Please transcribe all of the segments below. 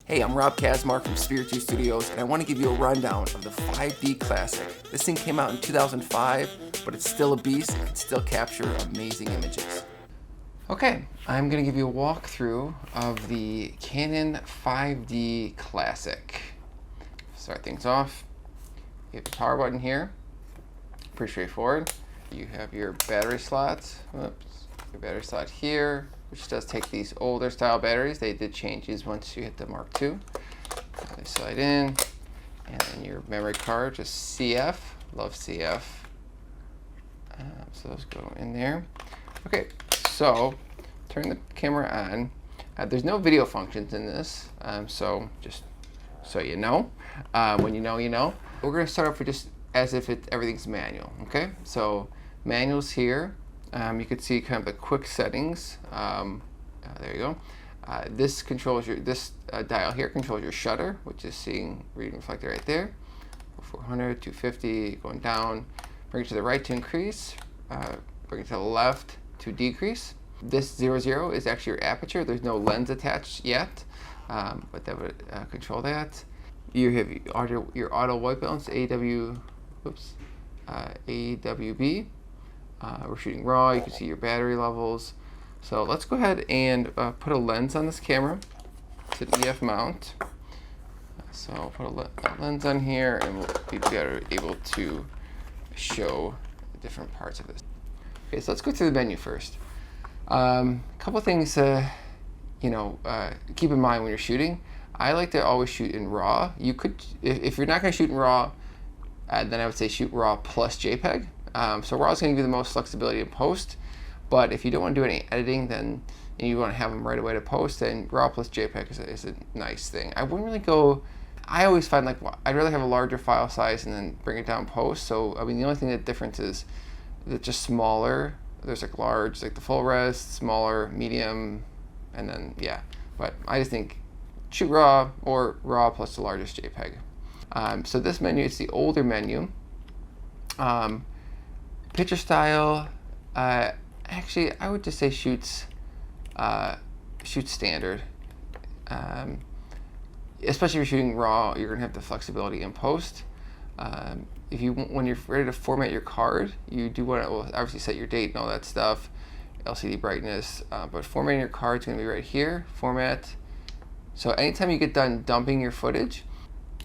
Hey, I'm Rob Kaczmark from Spirit 2 Studios, and I want to give you a rundown of the 5D Classic. This thing came out in 2005, but it's still a beast. It can still capture amazing images. Okay, I'm going to give you a walkthrough of the Canon 5D Classic. Start things off. You have the power button here. Pretty straightforward. You have your battery slots. Whoops. Your battery slot here, which does take these older style batteries. They did change these once you hit the Mark II. They slide in, and then your memory card, just CF. Love CF. So those go in there. Okay, so turn the camera on. There's no video functions in this, so just so you know. When you know, you know. We're going to start off with just as if everything's manual. Okay, so manual's here. You can see kind of the quick settings. There you go. This controls your dial here controls your shutter, which is reading reflected right there. 400, 250, going down. Bring it to the right to increase. Bring it to the left to decrease. This 00 is actually your aperture. There's no lens attached yet, but that would control that. You have your auto white balance, AWB. We're shooting RAW. You can see your battery levels. So let's go ahead and put a lens on this camera. It's an EF mount. So I'll put a lens on here, and we'll be better able to show different parts of this. Okay, so let's go through the menu first. A couple things keep in mind when you're shooting. I like to always shoot in RAW. You could, if you're not going to shoot in RAW, then I would say shoot RAW plus JPEG. So RAW is going to give you the most flexibility in post, but if you don't want to do any editing, then and you want to have them right away to post, then RAW plus JPEG is a nice thing. I wouldn't really go. I always find like I'd rather have a larger file size and then bring it down post. So I mean, the only thing that difference is that just smaller. There's like large, like the full res, smaller, medium, and then yeah. But I just think shoot RAW or RAW plus the largest JPEG. So this menu is the older menu. Picture style, actually, I would just say shoots standard. Especially if you're shooting RAW, you're gonna have the flexibility in post. When you're ready to format your card, you do want to obviously set your date and all that stuff, LCD brightness. But formatting your card is gonna be right here, format. So anytime you get done dumping your footage,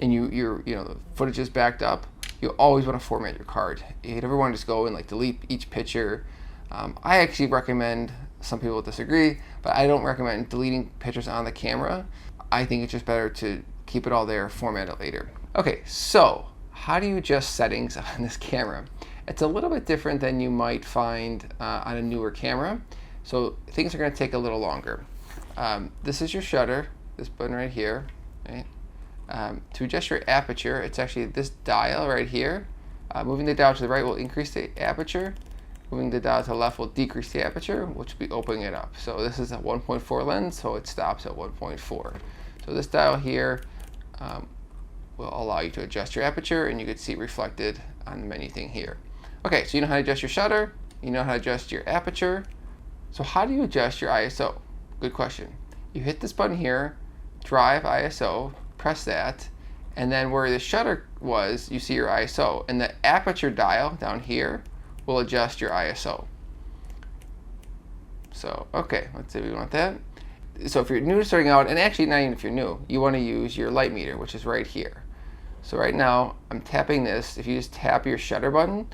and the footage is backed up, you always want to format your card. You never want to just go and like delete each picture. I actually recommend, some people disagree, but I don't recommend deleting pictures on the camera. I think it's just better to keep it all there, format it later. Okay, so how do you adjust settings on this camera? It's a little bit different than you might find on a newer camera. So things are going to take a little longer. This is your shutter, this button right here. Right? To adjust your aperture, it's actually this dial right here. Moving the dial to the right will increase the aperture. Moving the dial to the left will decrease the aperture, which will be opening it up. So this is a 1.4 lens, so it stops at 1.4. So this dial here will allow you to adjust your aperture, and you can see it reflected on the menu thing here. Okay, so you know how to adjust your shutter, you know how to adjust your aperture. So how do you adjust your ISO? Good question. You hit this button here, drive ISO, press that, and then where the shutter was, you see your ISO, and the aperture dial down here will adjust your ISO. So okay, let's say we want that. So if you're new to starting out, and actually not even if you're new, you want to use your light meter, which is right here. So right now I'm tapping this. If you just tap your shutter button,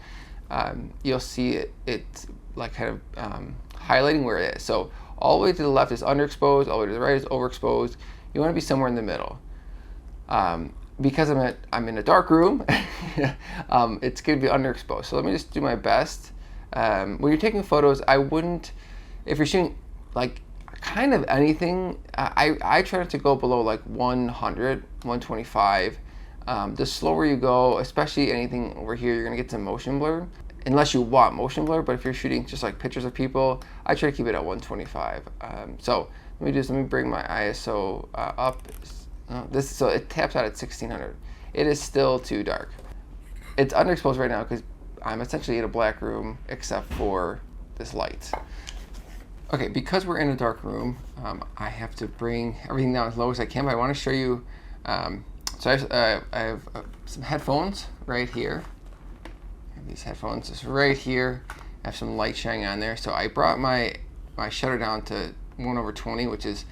you'll see it like kind of highlighting where it is. So all the way to the left is underexposed, all the way to the right is overexposed. You want to be somewhere in the middle. Because I'm in a dark room, it's going to be underexposed. So let me just do my best. When you're taking photos, I wouldn't, if you're shooting like kind of anything, I try not to go below like 100, 125. The slower you go, especially anything over here, you're going to get some motion blur. Unless you want motion blur, but if you're shooting just like pictures of people, I try to keep it at 125. So let me bring my ISO up. So it taps out at 1600. It is still too dark. It's underexposed right now because I'm essentially in a black room except for this light. Okay, because we're in a dark room, I have to bring everything down as low as I can, but I want to show you, so I have some headphones right here. I have these headphones just right here. I have some light shining on there. So I brought my shutter down to 1/20, which is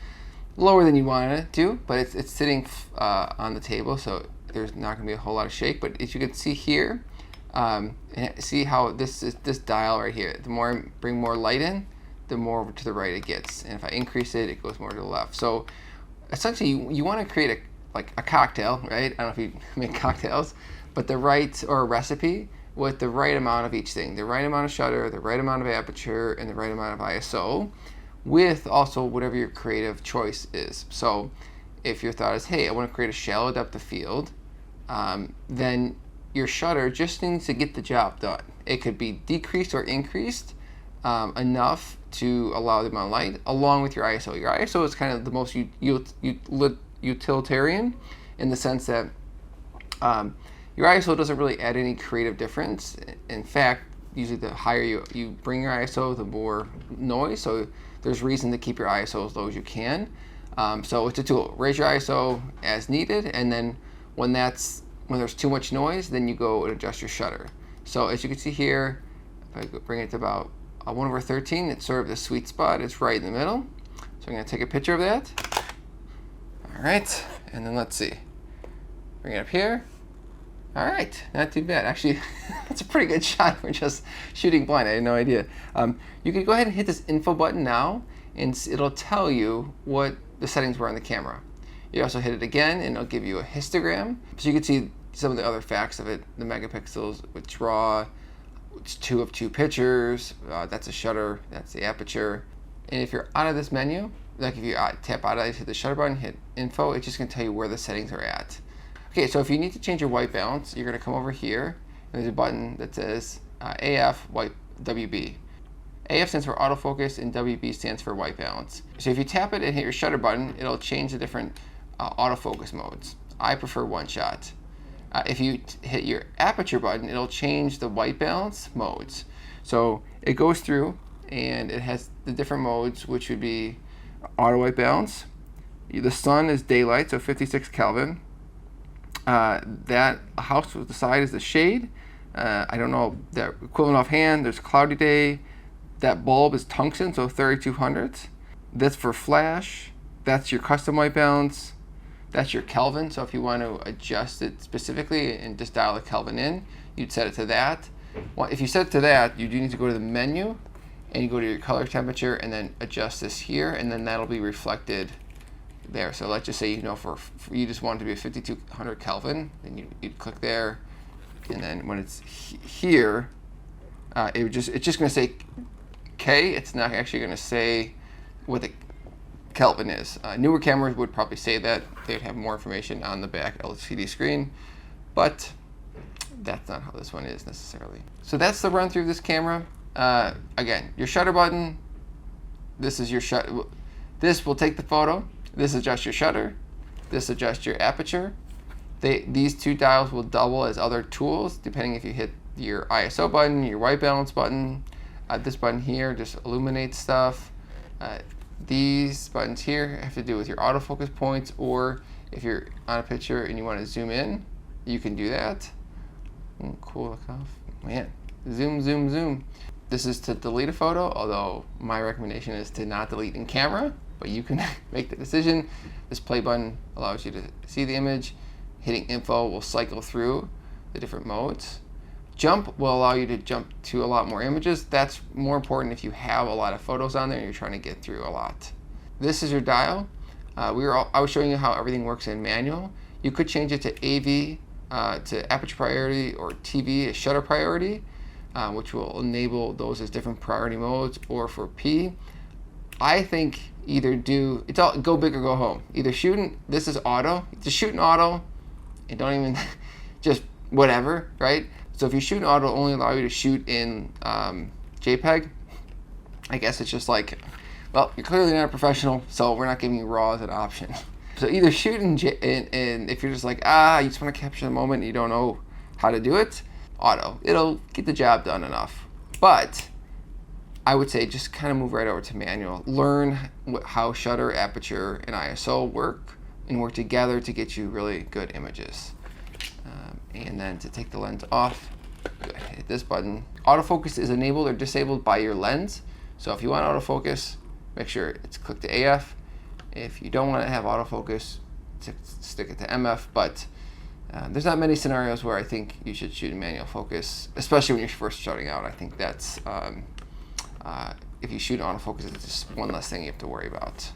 lower than you want it to, but it's sitting on the table, so there's not going to be a whole lot of shake. But as you can see here, see how this dial right here, the more I bring more light in, the more over to the right it gets, and if I increase it, it goes more to the left. So essentially, you want to create like a cocktail, right? I don't know if you make cocktails, but the right, or a recipe with the right amount of each thing, the right amount of shutter, the right amount of aperture, and the right amount of ISO, with also whatever your creative choice is. So if your thought is, hey, I want to create a shallow depth of field, then your shutter just needs to get the job done. It could be decreased or increased enough to allow the amount of light, along with your ISO. Your ISO is kind of the most utilitarian, in the sense that your ISO doesn't really add any creative difference. In fact, usually the higher you bring your ISO, the more noise. So there's reason to keep your ISO as low as you can. So it's a tool. Raise your ISO as needed, and then when there's too much noise, then you go and adjust your shutter. So as you can see here, if I bring it to about 1/13, it's sort of the sweet spot. It's right in the middle. So I'm going to take a picture of that. All right, and then let's see. Bring it up here. All right, not too bad. Actually, that's a pretty good shot for just shooting blind. I had no idea. You can go ahead and hit this info button now, and it'll tell you what the settings were on the camera. You also hit it again, and it'll give you a histogram. So you can see some of the other facts of it. The megapixels with RAW, it's 2 of 2 pictures. That's a shutter. That's the aperture. And if you're out of this menu, like if you tap out of it, hit the shutter button, hit info, it's just going to tell you where the settings are at. Okay, so if you need to change your white balance, you're going to come over here, and there's a button that says AF white WB. AF stands for autofocus, and WB stands for white balance. So if you tap it and hit your shutter button, it'll change the different autofocus modes. I prefer one shot. If you hit your aperture button, it'll change the white balance modes. So it goes through, and it has the different modes, which would be auto white balance. The sun is daylight, so 56 Kelvin. That house with the side is the shade. I don't know that equivalent offhand. There's cloudy day. That bulb is tungsten, so 3200. That's for flash. That's your custom white balance. That's your Kelvin. So if you want to adjust it specifically and just dial the Kelvin in, you'd set it to that. Well, if you set it to that, you do need to go to the menu, and you go to your color temperature, and then adjust this here, and then that'll be reflected there. So let's just say, you know, for you just want it to be a 5200 Kelvin, then you'd click there, and then when it's here, it's just going to say K. It's not actually going to say what the Kelvin is. Newer cameras would probably say that. They'd have more information on the back LCD screen, but that's not how this one is necessarily. So that's the run through of this camera. Again, your shutter button. This is your shutter. This will take the photo. This adjusts your shutter. This adjusts your aperture. These two dials will double as other tools, depending if you hit your ISO button, your white balance button. This button here just illuminates stuff. These buttons here have to do with your autofocus points, or if you're on a picture and you want to zoom in, you can do that. Cool look off. Man, zoom, zoom, zoom. This is to delete a photo, although my recommendation is to not delete in camera, but you can make the decision. This play button allows you to see the image. Hitting info will cycle through the different modes. Jump will allow you to jump to a lot more images. That's more important if you have a lot of photos on there and you're trying to get through a lot. This is your dial. I was showing you how everything works in manual. You could change it to AV, to aperture priority, or TV, a shutter priority, which will enable those as different priority modes, or for P. I think either it's all go big or go home. Either this is auto, just shoot in auto, and don't even, just whatever, right? So if you shoot in auto, it'll only allow you to shoot in JPEG. I guess it's just like, well, you're clearly not a professional, so we're not giving you RAW as an option. So either shoot in if you're just like, you just want to capture the moment and you don't know how to do it, auto. It'll get the job done enough. But I would say just kind of move right over to manual. Learn how shutter, aperture, and ISO work and work together to get you really good images. And then to take the lens off, hit this button. Autofocus is enabled or disabled by your lens. So if you want autofocus, make sure it's clicked to AF. If you don't want to have autofocus, stick it to MF. But there's not many scenarios where I think you should shoot in manual focus, especially when you're first starting out. I think that's, if you shoot in autofocus, it's just one less thing you have to worry about.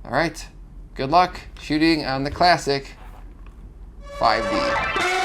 All right, good luck shooting on the classic 5D.